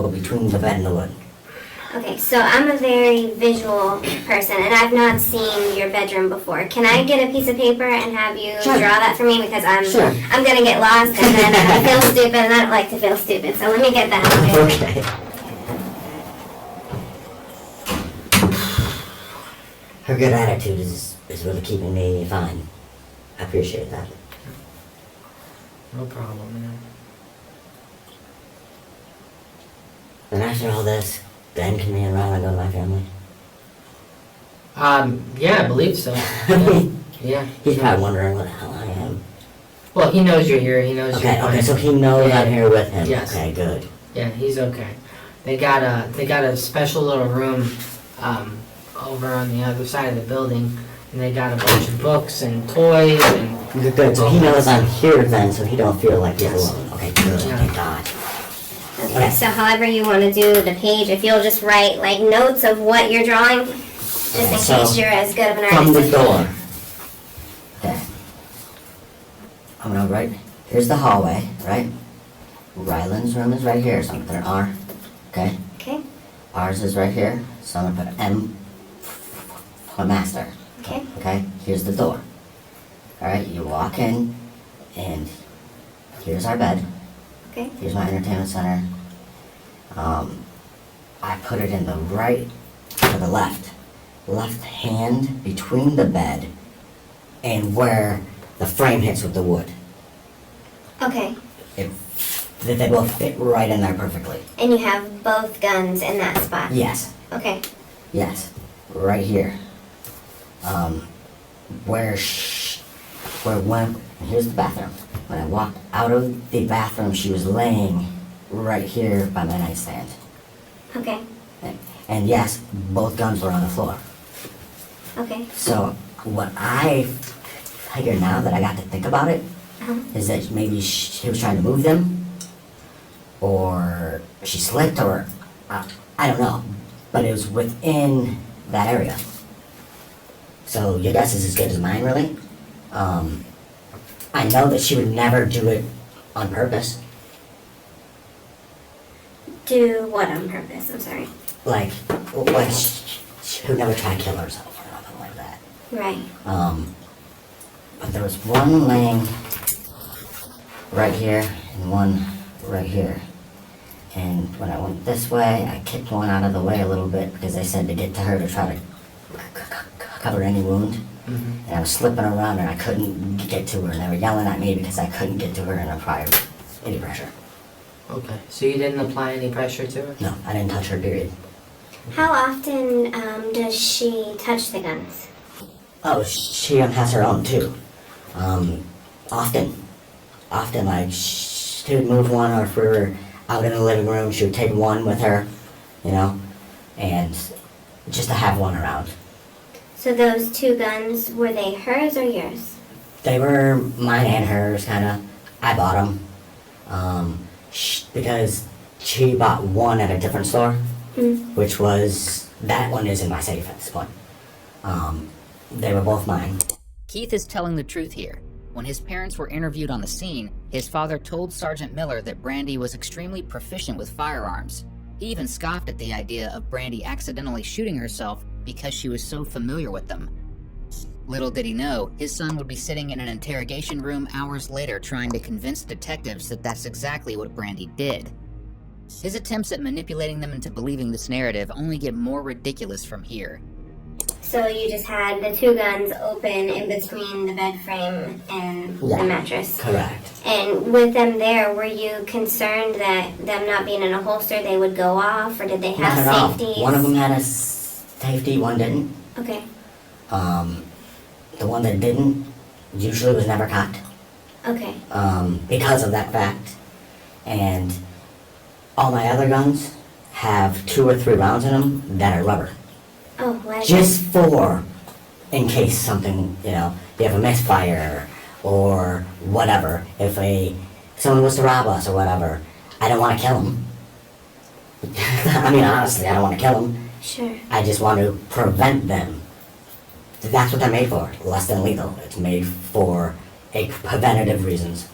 go between the bed and the wood. Okay, so I'm a very visual person, and I've not seen your bedroom before. Can I get a piece of paper and have you Sure. draw that for me? Because Sure. I'm gonna get lost, and then I feel stupid, and I don't like to feel stupid. So let me get that. Okay. Her good attitude is really keeping me fine. I appreciate that. No problem, man. And after all this, Ben can be around and go to my family. Yeah, I believe so. Yeah. He's probably wondering what the hell I am. Well, he knows you're here. He knows you're Okay, fine. so he knows Yeah. I'm here with him. Yes. Okay, good. Yeah, he's okay. They got a special little room over on the other side of the building, and they got a bunch of books and toys and. Good. So he knows I'm here then, so he don't feel like he's Yes. alone. Okay, good. Yeah. Thank God. Okay, so however you want to do the page, if you'll just write like notes of what you're drawing, just in So, case you're as good of an artist. From the as me. door. Okay. I'm gonna write. Here's the hallway, right? Ryland's room is right here, so I'm gonna put an R. Okay. Okay. Ours is right here, so I'm gonna put M for master. Okay. Okay. Here's the door. All right. You walk in, and here's our bed. Okay. Here's my entertainment center. I put it in the right or the left hand between the bed and where the frame hits with the wood. Okay. They both fit right in there perfectly. And you have both guns in that spot. Yes, Okay. yes, right here. Here's the bathroom. When I walked out of the bathroom, she was laying right here by my nightstand. Okay. And yes, both guns were on the floor. Okay. So what I figure now that I got to think about it Uh-huh. is that maybe she was trying to move them, or she slipped, or I don't know. But it was within that area. So your guess is as good as mine, really. I know that she would never do it on purpose. Do what on purpose? I'm sorry. Like she would never try to kill herself or nothing like that. Right. But there was one laying right here and one right here. And when I went this way, I kicked one out of the way a little bit because they said to get to her to try to cover any wound. Mm-hmm. And I was slipping around and I couldn't get to her. And they were yelling at me because I couldn't get to her and apply any pressure. Okay. So you didn't apply any pressure to her? No, I didn't touch her, period. How often does she touch the guns? Oh, she has her own too. Often, like she would move one, or if we were out in the living room, she would take one with her, you know, and just to have one around. So those two guns, were they hers or yours? They were mine and hers, kind of. I bought them because she bought one at a different store, which was, that one is in my safe at this point. They were both mine. Keith is telling the truth here. When his parents were interviewed on the scene, his father told Sergeant Miller that Brandy was extremely proficient with firearms. He even scoffed at the idea of Brandy accidentally shooting herself because she was so familiar with them. Little did he know, his son would be sitting in an interrogation room hours later trying to convince detectives that that's exactly what Brandy did. His attempts at manipulating them into believing this narrative only get more ridiculous from here. So you just had the two guns open in between the bed frame and the mattress. Correct. And with them there, were you concerned that them not being in a holster, they would go off, or did they have Not at all. safeties? One of them had a safety, one didn't. Okay. The one that didn't usually was never cocked. Okay. Because of that fact. And all my other guns have 2 or 3 rounds in them that are rubber. Oh, why? Just for, in case something, you know, you have a misfire or whatever. If someone was to rob us or whatever, I don't want to kill them. I mean, honestly, I don't want to kill them. Sure. I just want to prevent them. That's what they're made for, less than lethal. It's made for preventative reasons.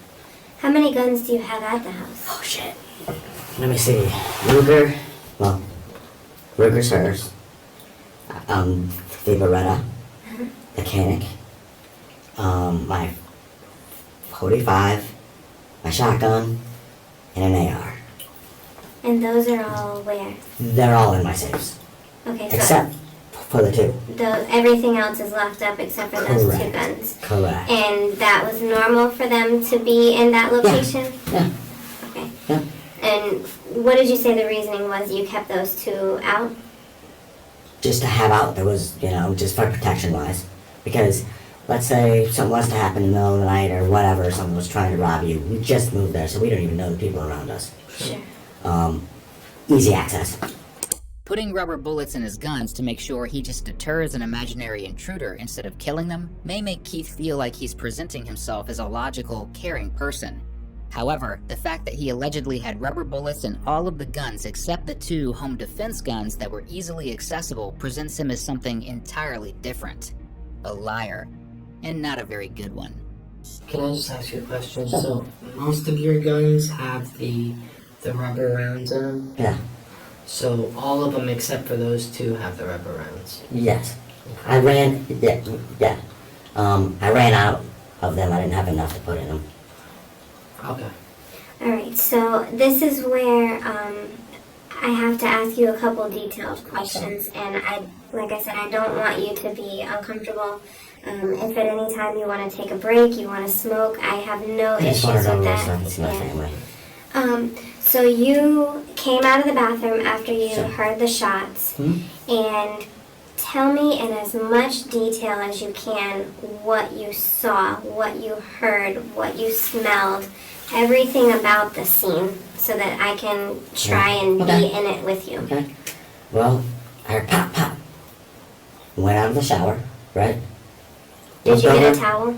How many guns do you have at the house? Oh shit. Let me see. Ruger, well, Ruger's hers. The Beretta, the Canic, my 45, my shotgun, and an AR. And those are all where? They're all in my safes, Okay, so except for the 2. everything else is locked up except for those 2 Correct. guns. Correct. And that was normal for them to be in that location? Yeah. Okay. Yeah. And what did you say the reasoning was you kept those 2 out? Just to have out, there was, just for protection wise. Because let's say something was to happen in the middle of the night or whatever, someone was trying to rob you, we just moved there, so we don't even know the people around us. Sure. Easy access. Putting rubber bullets in his guns to make sure he just deters an imaginary intruder instead of killing them may make Keith feel like he's presenting himself as a logical, caring person. However, the fact that he allegedly had rubber bullets in all of the guns except the 2 home defense guns that were easily accessible presents him as something entirely different. A liar. And not a very good one. Can I just ask you a question? So, most of your guns have the rubber rounds in them? Yeah. So, all of them except for those 2 have the rubber rounds? Yes. I ran out of them. I didn't have enough to put in them. Okay. Alright, so this is where I have to ask you a couple detailed questions, and like I said, I don't want you to be uncomfortable. If at any time you want to take a break, you want to smoke, I have no I just issues wanted to with know that. stuff. It's my family. So you came out of the bathroom after you Sure. heard the shots, Hmm? and tell me in as much detail as you can what you saw, what you heard, what you smelled, everything about the scene, so that I can try and Okay. be in it with you. Okay. Well, I heard pop, pop. Went out of the shower, right? Did you Looked get a over. towel?